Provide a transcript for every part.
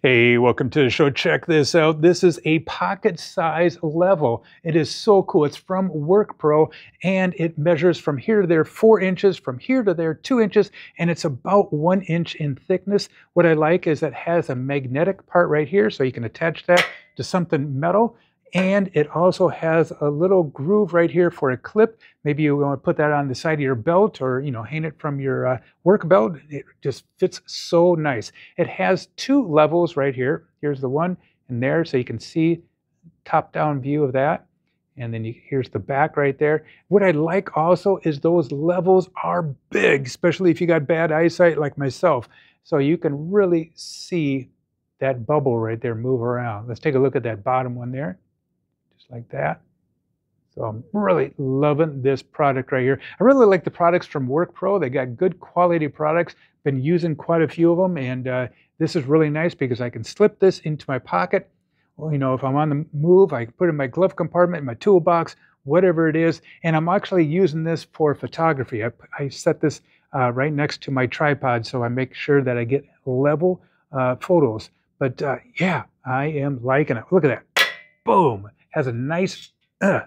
Hey, welcome to the show. Check this out. This is a pocket size level. It is so cool. It's from WORKPRO and it measures from here to there 4 inches, from here to there 2 inches, and it's about 1 inch in thickness. What I like is it has a magnetic part right here, so you can attach that to something metal. And it also has a little groove right here for a clip. Maybe you want to put that on the side of your belt or, hang it from your work belt. It just fits so nice. It has 2 levels right here. Here's the one and there, so you can see top-down view of that. And then here's the back right there. What I like also is those levels are big, especially if you got bad eyesight like myself. So you can really see that bubble right there move around. Let's take a look at that bottom one there. Like that. So I'm really loving this product right here. I really like the products from WORKPRO. They got good quality products. Been using quite a few of them, and this is really nice because I can slip this into my pocket. Well, if I'm on the move, I can put it in my glove compartment, in my toolbox, whatever it is. And I'm actually using this for photography. I set this right next to my tripod, so I make sure that I get level photos. But yeah, I am liking it. Look at that. Boom. Has a nice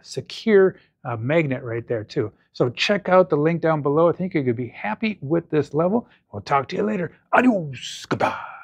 secure magnet right there too. So check out the link down below. I think you could be happy with this level. We'll talk to you later. Adios. Goodbye.